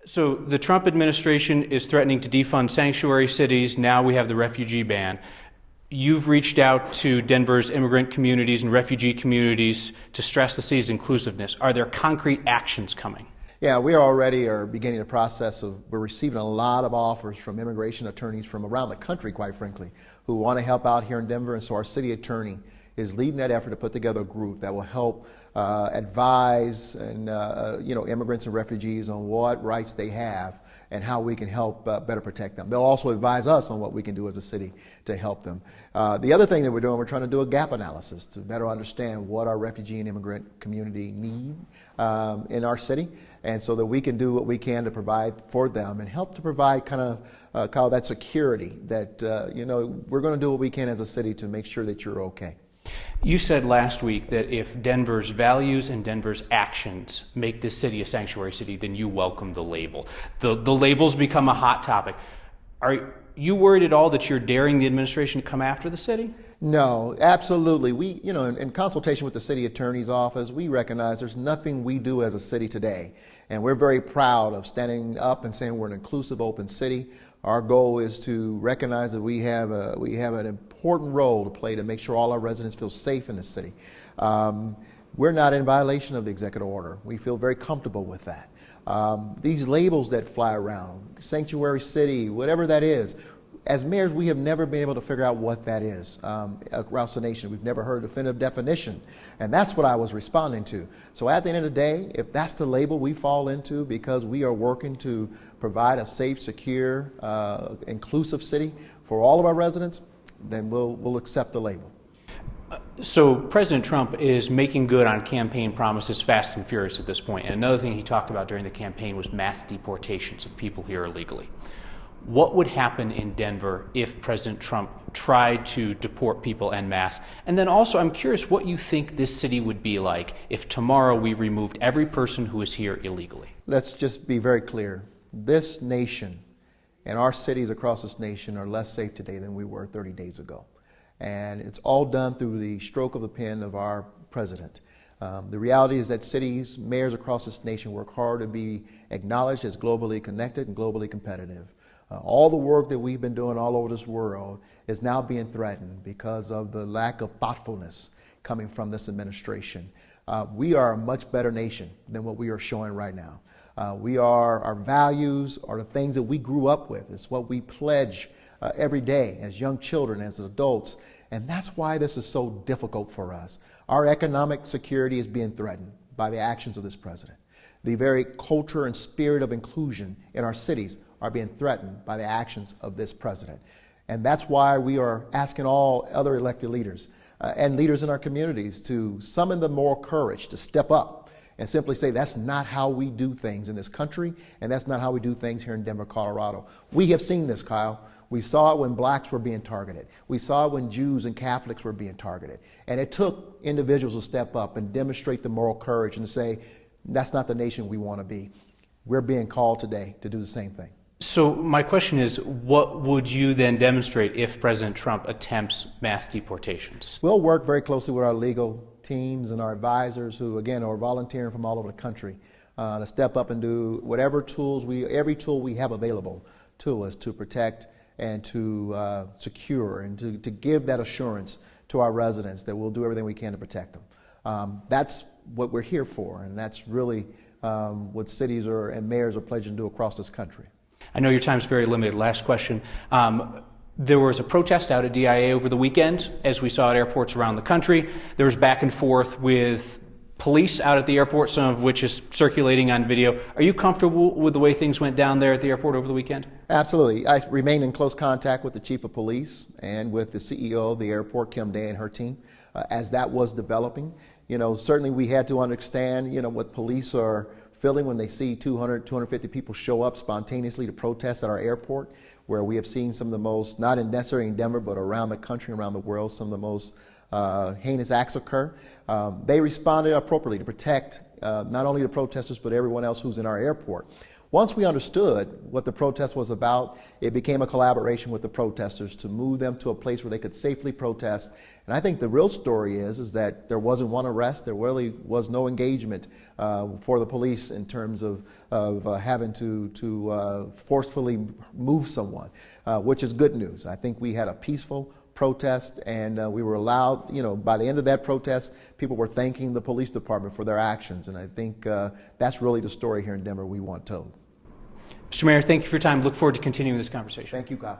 So the Trump administration is threatening to defund sanctuary cities. Now we have the refugee ban. You've reached out to Denver's immigrant communities and refugee communities to stress the city's inclusiveness. Are there concrete actions coming? Yeah, we already are beginning the process we're receiving a lot of offers from immigration attorneys from around the country, quite frankly, who want to help out here in Denver. And so our city attorney is leading that effort to put together a group that will help advise and immigrants and refugees on what rights they have and how we can help better protect them. They'll also advise us on what we can do as a city to help them. The other thing that we're doing, we're trying to do a gap analysis to better understand what our refugee and immigrant community need in our city, and so that we can do what we can to provide for them and help to provide kind of that security that we're going to do what we can as a city to make sure that you're okay. You said last week that if Denver's values and Denver's actions make this city a sanctuary city, then you welcome the label. The label's become a hot topic. Are you worried at all that you're daring the administration to come after the city? No, absolutely. We, in consultation with the city attorney's office, we recognize there's nothing we do as a city today. And we're very proud of standing up and saying we're an inclusive, open city. Our goal is to recognize that we have an important role to play to make sure all our residents feel safe in the city. We're not in violation of the executive order. We feel very comfortable with that. These labels that fly around, sanctuary city, whatever that is, as mayors, we have never been able to figure out what that is across the nation. We've never heard a definitive definition, and that's what I was responding to. So at the end of the day, if that's the label we fall into because we are working to provide a safe, secure, inclusive city for all of our residents, then we'll accept the label. So President Trump is making good on campaign promises fast and furious at this point. And another thing he talked about during the campaign was mass deportations of people here illegally. What would happen in Denver if President Trump tried to deport people en masse? And then also, I'm curious what you think this city would be like if tomorrow we removed every person who is here illegally. Let's just be very clear. This nation and our cities across this nation are less safe today than we were 30 days ago. And it's all done through the stroke of the pen of our president. The reality is that cities, mayors across this nation work hard to be acknowledged as globally connected and globally competitive. All the work that we've been doing all over this world is now being threatened because of the lack of thoughtfulness coming from this administration. We are a much better nation than what we are showing right now. Our values are the things that we grew up with. It's what we pledge every day as young children, as adults, and that's why this is so difficult for us. Our economic security is being threatened by the actions of this president. The very culture and spirit of inclusion in our cities are being threatened by the actions of this president. And that's why we are asking all other elected leaders and leaders in our communities to summon the moral courage to step up and simply say that's not how we do things in this country, and that's not how we do things here in Denver, Colorado. We have seen this, Kyle. We saw it when blacks were being targeted. We saw it when Jews and Catholics were being targeted. And it took individuals to step up and demonstrate the moral courage and to say, that's not the nation we want to be. We're being called today to do the same thing. So my question is, what would you then demonstrate if President Trump attempts mass deportations? We'll work very closely with our legal teams and our advisors who, again, are volunteering from all over the country to step up and do whatever every tool we have available to us to protect and to secure and to give that assurance to our residents that we'll do everything we can to protect them. That's what we're here for, and that's really what cities and mayors are pledging to do across this country. I know your time's very limited. Last question. There was a protest out at DIA over the weekend, as we saw at airports around the country. There was back and forth with police out at the airport, some of which is circulating on video. Are you comfortable with the way things went down there at the airport over the weekend? Absolutely. I remain in close contact with the chief of police and with the CEO of the airport, Kim Day, and her team, as that was developing. Certainly we had to understand, what police are feeling when they see 200, 250 people show up spontaneously to protest at our airport, where we have seen some of the most, not necessarily in Denver, but around the country, around the world, some of the most heinous acts occur. They responded appropriately to protect not only the protesters, but everyone else who's in our airport. Once we understood what the protest was about, it became a collaboration with the protesters to move them to a place where they could safely protest. And I think the real story is that there wasn't one arrest, there really was no engagement for the police in terms of having to forcefully move someone, which is good news. I think we had a peaceful protest, and we were allowed, by the end of that protest, people were thanking the police department for their actions, and I think that's really the story here in Denver we want told. Mr. Mayor, thank you for your time. Look forward to continuing this conversation. Thank you, Kyle.